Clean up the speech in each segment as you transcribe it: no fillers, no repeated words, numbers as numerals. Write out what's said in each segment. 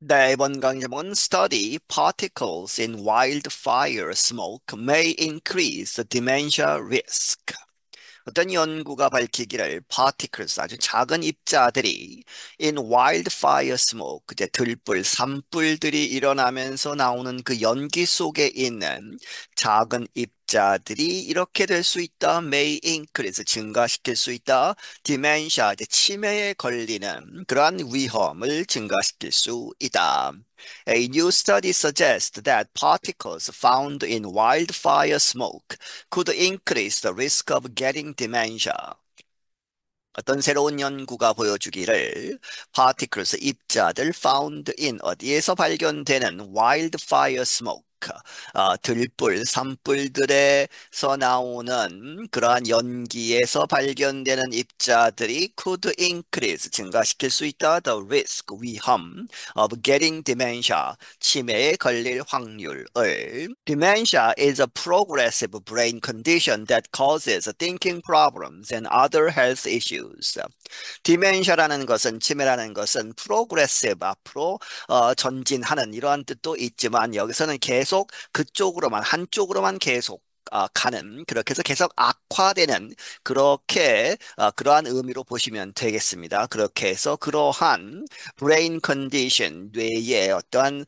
네, 이번 강의 제목은 Study Particles in Wildfire Smoke may increase the dementia risk. 어떤 연구가 밝히기를 particles 아주 작은 입자들이 in wildfire smoke 이제 들불, 산불들이 일어나면서 나오는 그 연기 속에 있는 작은 입자들이 이렇게 될 수 있다. may increase 증가시킬 수 있다. dementia 이제 치매에 걸리는 그러한 위험을 증가시킬 수 있다. A new study suggests that particles found in wildfire smoke could increase the risk of getting dementia. 어떤 새로운 연구가 보여주기를 particles 입자들 found in 어디에서 발견되는 wildfire smoke 들불, 산불들에서 나오는 그러한 연기에서 발견되는 입자들이 could increase 증가시킬 수 있다. The risk 위험 of getting dementia 치매에 걸릴 확률을 Dementia is a progressive brain condition that causes thinking problems and other health issues. 디멘샤라는 것은 치매라는 것은 프로그레시브 앞으로 전진하는 이러한 뜻도 있지만 여기서는 계속 그쪽으로만 한쪽으로만 계속 가는 그렇게 해서 계속 악화되는 그렇게 그러한 의미로 보시면 되겠습니다. 그렇게 해서 그러한 브레인 컨디션 뇌의 어떠한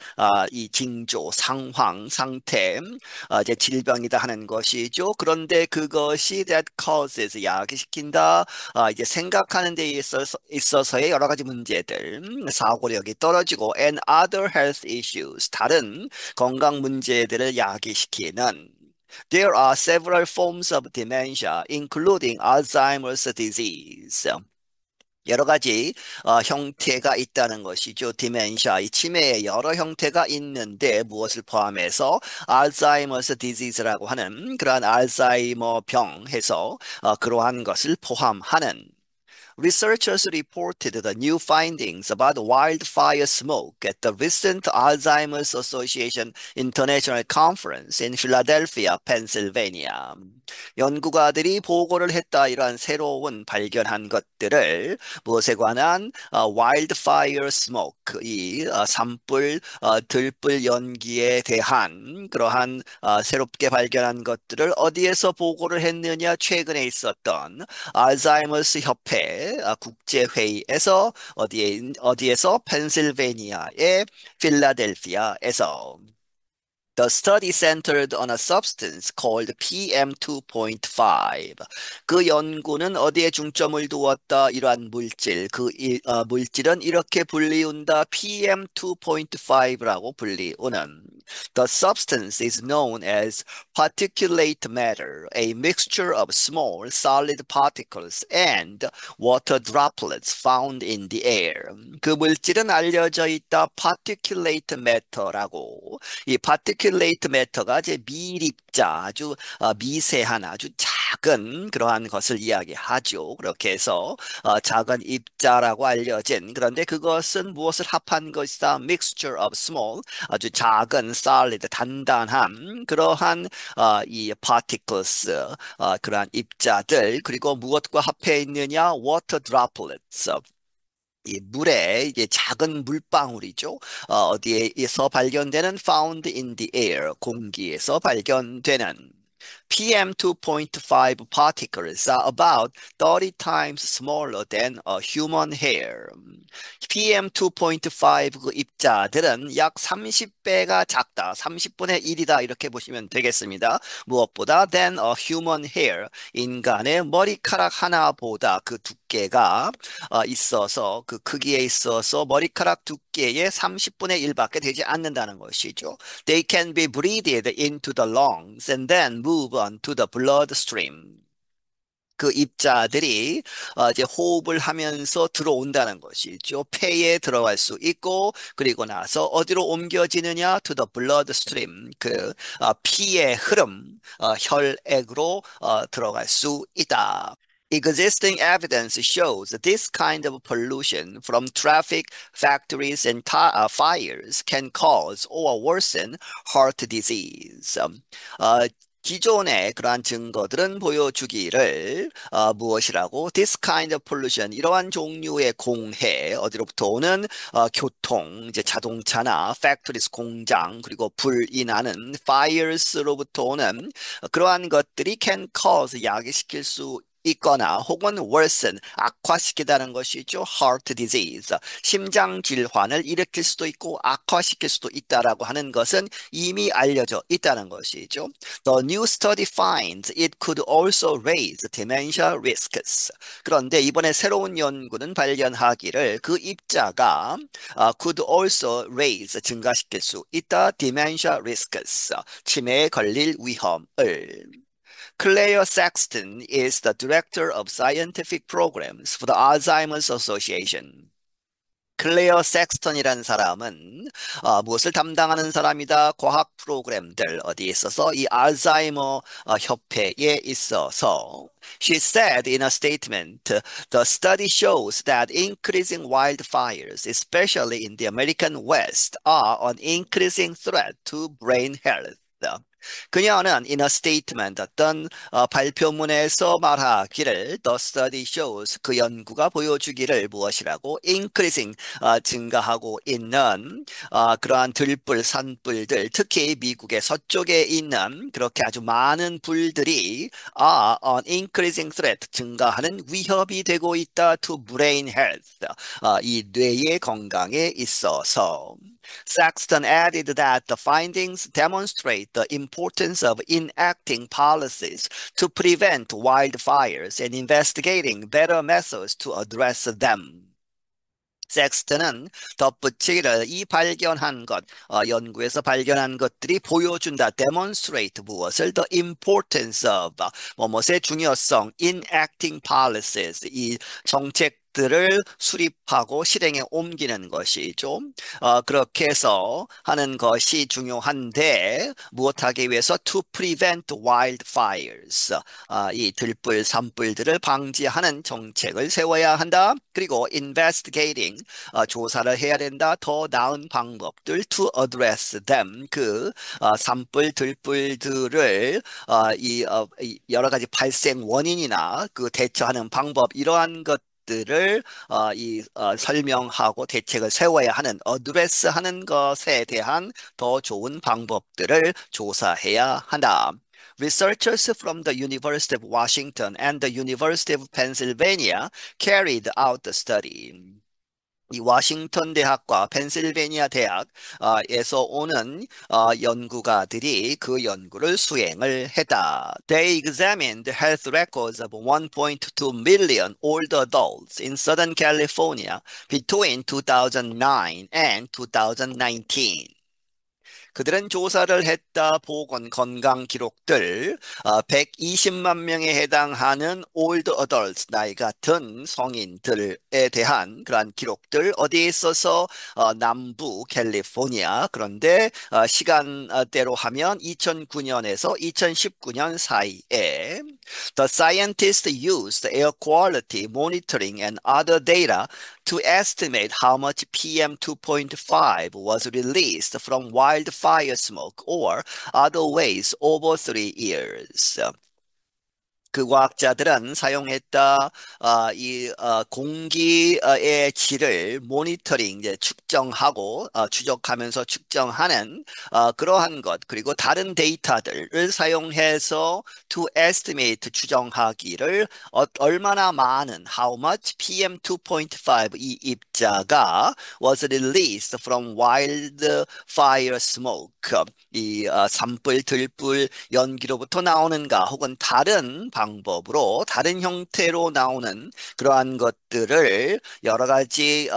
이 징조 상황 상태 이제 질병이다 하는 것이죠. 그런데 그것이 that causes 야기시킨다 이제 생각하는 데 있어서의 여러 가지 문제들, 사고력이 떨어지고 and other health issues, 다른 건강 문제들을 야기시키는 There are several forms of dementia, including Alzheimer's disease. 여러 가지 형태가 있다는 것이죠. 디멘샤, 이 치매의 여러 형태가 있는데 무엇을 포함해서 알츠하이머스 디지즈라고 하는 그러한 알츠하이머 병해서 그러한 것을 포함하는 Researchers reported the new findings about wildfire smoke at the recent Alzheimer's Association International Conference in Philadelphia, Pennsylvania. 연구가들이 보고를 했다. 이러한 새로운 발견한 것들을 무엇에 관한 wildfire smoke, 이 산불, 들불 연기에 대한 그러한 새롭게 발견한 것들을 어디에서 보고를 했느냐? 최근에 있었던 알츠하이머스 협회 국제회의에서 어디에서 펜실베니아의 필라델피아에서 The study centered on a substance called PM2.5. 그 연구는 어디에 중점을 두었다? 이러한 물질, 물질은 이렇게 불리운다. PM2.5라고 불리우는. The substance is known as particulate matter, a mixture of small solid particles and water droplets found in the air. 그 물질은 알려져 있다. particulate matter라고. 이 particulate matter가 이제 미립자, 아주 미세한, 아주 작은 그러한 것을 이야기하죠. 그렇게 해서 작은 입자라고 알려진 그런데 그것은 무엇을 합한 것이다? Mixture of small, 아주 작은 solid, 단단한 그러한 이 particles, 그러한 입자들 그리고 무엇과 합해 있느냐? Water droplets. 이 물에 이제 작은 물방울이죠. 어디에서 발견되는 found in the air 공기에서 발견되는 PM2.5 particles are about 30 times smaller than a human hair. PM2.5 그 입자들은 약 30배가 작다. 30분의 1이다. 이렇게 보시면 되겠습니다. 무엇보다 than a human hair. 인간의 머리카락 하나보다 그 두께가 있어서 그 크기에 있어서 머리카락 두께의 30분의 1밖에 되지 않는다는 것이죠. They can be breathed into the lungs and then move on to the bloodstream. 그 입자들이 이제 호흡을 하면서 들어온다는 것이죠. 폐에 들어갈 수 있고 그리고 나서 어디로 옮겨지느냐? To the bloodstream. 그 피의 흐름, 혈액으로 들어갈 수 있다. Existing evidence shows that this kind of pollution from traffic, factories, and fires can cause or worsen heart disease. 기존의 그러한 증거들은 보여주기를 무엇이라고? This kind of pollution, 이러한 종류의 공해, 어디로부터 오는 교통, 이제 자동차나 factories, 공장, 그리고 불이 나는 fires로부터 오는 그러한 것들이 can cause, 야기시킬 수 있거나 혹은 worsen, 악화시키다는 것이죠. heart disease, 심장 질환을 일으킬 수도 있고 악화시킬 수도 있다라고 하는 것은 이미 알려져 있다는 것이죠. The new study finds it could also raise dementia risks. 그런데 이번에 새로운 연구는 발견하기를 그 입자가 could also raise, 증가시킬 수 있다, dementia risks, 치매에 걸릴 위험을. Claire Sexton is the director of scientific programs for the Alzheimer's Association. 클레어 섹스턴이라는 사람은 무엇을 담당하는 사람이다? 과학 프로그램들 어디에 있어서? 이 알츠하이머 협회에 있어서. She said in a statement, the study shows that increasing wildfires, especially in the American West, are an increasing threat to brain health. 그녀는 in a statement, 어떤 발표문에서 말하기를 the study shows, 그 연구가 보여주기를 무엇이라고? increasing, 증가하고 있는 그러한 들불, 산불들, 특히 미국의 서쪽에 있는 그렇게 아주 많은 불들이 an increasing threat, 증가하는 위협이 되고 있다 to brain health, 이 뇌의 건강에 있어서. Saxton added that the findings demonstrate the importance of enacting policies to prevent wildfires and investigating better methods to address them. 섹스턴은 덧붙이기를 이 발견한 것, 연구에서 발견한 것들이 보여준다. demonstrate, 무엇을? the importance of, 뭐뭇의 중요성, enacting policies, 이 정책들을 수립하고 실행에 옮기는 것이죠. 그렇게 해서 하는 것이 중요한데 무엇하기 위해서? to prevent wildfires, 이 들불, 산불들을 방지하는 정책을 세워야 한다. 그리고 investigating, 조사를 해야 된다. 더 나은 방법들 to address them, 그 산불, 들불들을 이 여러 가지 발생 원인이나 그 대처하는 방법, 이러한 것들을 설명하고 대책을 세워야 하는, 어드레스하는 것에 대한 더 좋은 방법들을 조사해야 한다. Researchers from the University of Washington and the University of Pennsylvania carried out the study. 이 워싱턴 대학과 펜실베니아 대학에서 오는 연구가들이 그 연구를 수행을 했다. They examined health records of 1.2 million older adults in Southern California between 2009 and 2019. 그들은 조사를 했다. 보건 건강 기록들 120만 명에 해당하는 old adults, 나이가 든 성인들에 대한 그러한 기록들 어디에 있어서? 남부 캘리포니아. 그런데 시간대로 하면 2009년에서 2019년 사이에 The scientists used air quality monitoring and other data to estimate how much PM 2.5 was released from wildfire smoke or other ways over 3 years. 그 과학자들은 사용했다. 공기의 질을 모니터링, 이제 측정하고 추적하면서 측정하는 그러한 것, 그리고 다른 데이터들을 사용해서 to estimate, 추정하기를 얼마나 많은, how much PM2.5, 이 입자가 was released from wildfire smoke, 이 산불, 들불, 연기로부터 나오는가, 혹은 다른 방법으로, 다른 형태로 나오는 그러한 것들을 여러 가지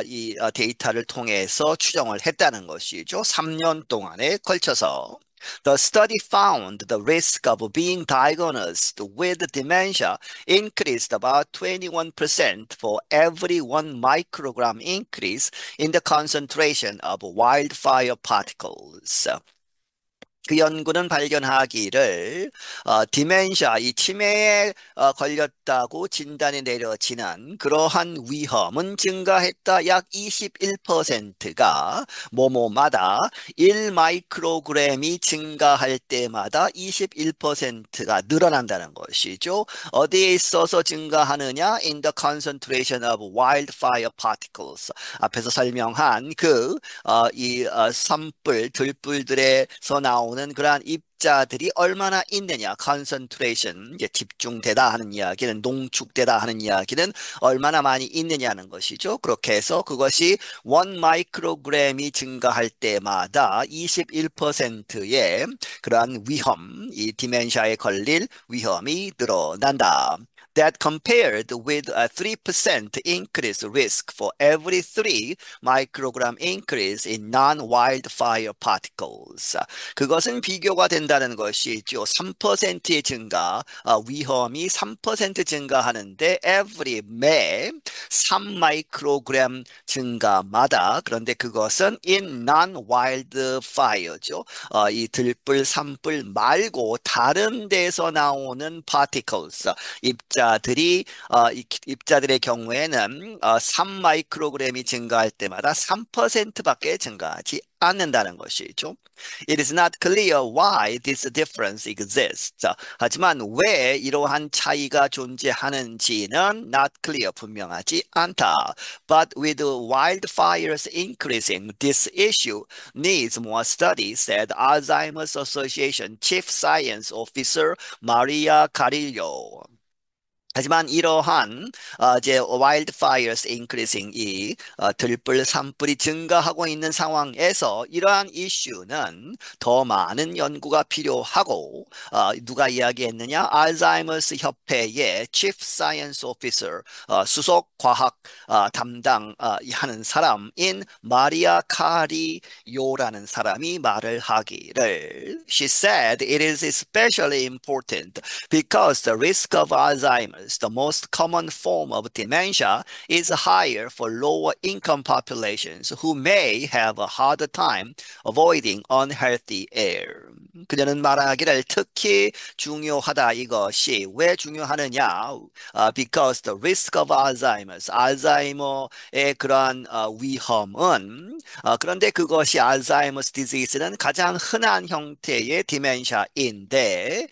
이 데이터를 통해서 추정을 했다는 것이죠. 3년 동안에 걸쳐서. The study found the risk of being diagnosed with dementia increased about 21% for every 1 microgram increase in the concentration of wildfire particles. 그 연구는 발견하기를 디멘샤, 이 치매에 걸렸다고 진단이 내려지는 그러한 위험은 증가했다. 약 21%가 뭐뭐마다 1 마이크로그램이 증가할 때마다 21%가 늘어난다는 것이죠. 어디에 있어서 증가하느냐? In the concentration of wildfire particles. 앞에서 설명한 산불, 들불들에서 나오는 그러한 입자들이 얼마나 있느냐, concentration, 이제 집중되다 하는 이야기는, 농축되다 하는 이야기는 얼마나 많이 있느냐는 것이죠. 그렇게 해서 그것이 1 마이크로그램이 증가할 때마다 21%의 그러한 위험, 이 디멘샤에 걸릴 위험이 늘어난다. That compared with a 3% increase risk for every 3 microgram increase in non-wildfire particles. 그것은 비교가 된다는 것이죠. 3%의 증가, 위험이 3% 증가하는데 every 매 3 마이크로그램 증가마다 그런데 그것은 in non-wildfire죠. 이 들불, 산불 말고 다른 데서 나오는 particles, 입자들의 경우에는 3 마이크로그램이 증가할 때마다 3%밖에 증가하지 않는다는 것이죠. It is not clear why this difference exists. 하지만 왜 이러한 차이가 존재하는지는 not clear, 분명하지 않다. But with wildfires increasing, this issue needs more study, said Alzheimer's Association Chief Science Officer Maria Carillo. 하지만 이러한 이제 wildfires increasing 이 들불 산불이 증가하고 있는 상황에서 이러한 이슈는 더 많은 연구가 필요하고 누가 이야기했느냐? 알츠하이머스 협회의 Chief Science Officer 수석 과학 담당 하는 사람인 마리아 카리요라는 사람이 말을 하기를 She said it is especially important because the risk of Alzheimer's, the most common form of dementia, is higher for lower income populations who may have a harder time avoiding unhealthy air. 그녀는 말하기를 특히 중요하다 이것이 왜 중요하느냐? Because the risk of Alzheimer's, 알츠하이머의 그러한 위험은 그런데 그것이 알츠하이머스 디지즈는 가장 흔한 형태의 디멘샤인데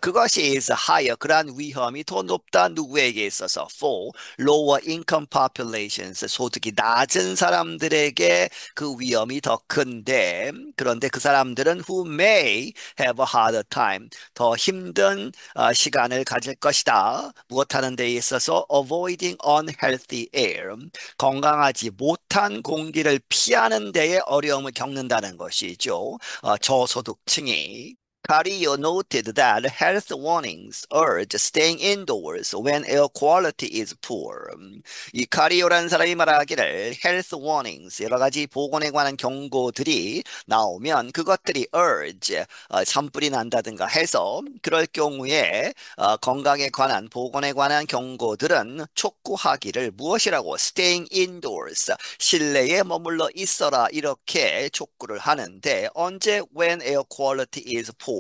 그것이 is higher, 그러한 위험이 더 높다 누구에게 있어서 for lower income populations, 소득이 낮은 사람들에게 그 위험이 더 큰데 그런데 그 사람들은 who may have a harder time, 더 힘든 시간을 가질 것이다. 무엇하는 데 있어서 avoiding unhealthy air, 건강하지 못한 공기를 피하는 데에 어려움을 겪는다는 것이죠. 저소득층이. Carillo noted that health warnings urge staying indoors when air quality is poor. 이 카리오라는 사람이 말하기를 health warnings, 여러 가지 보건에 관한 경고들이 나오면 그것들이 urge, 산불이 난다든가 해서 그럴 경우에 건강에 관한 보건에 관한 경고들은 촉구하기를 무엇이라고 staying indoors, 실내에 머물러 있어라 이렇게 촉구를 하는데 언제 when air quality is poor,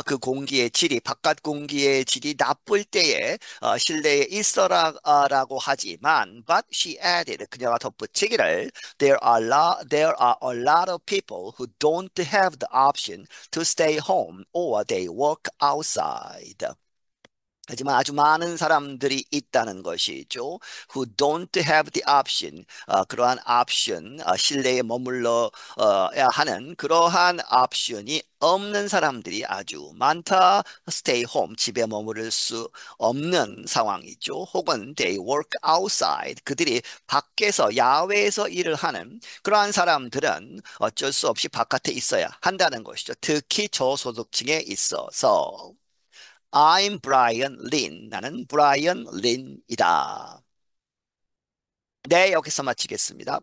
그 공기의 질이 바깥 공기의 질이 나쁠 때에 실내에 있어라라고 하지만 but she added, 그녀가 덧붙이기를 there are a lot of people who don't have the option to stay home or they work outside. 하지만 아주 많은 사람들이 있다는 것이죠. Who don't have the option, 그러한 옵션, 실내에 머물러야 하는 그러한 옵션이 없는 사람들이 아주 많다. Stay home, 집에 머무를 수 없는 상황이죠. 혹은 they work outside, 그들이 밖에서 야외에서 일을 하는 그러한 사람들은 어쩔 수 없이 바깥에 있어야 한다는 것이죠. 특히 저소득층에 있어서. I'm Brian Lin. 나는 브라이언 린이다. 네, 여기서 마치겠습니다.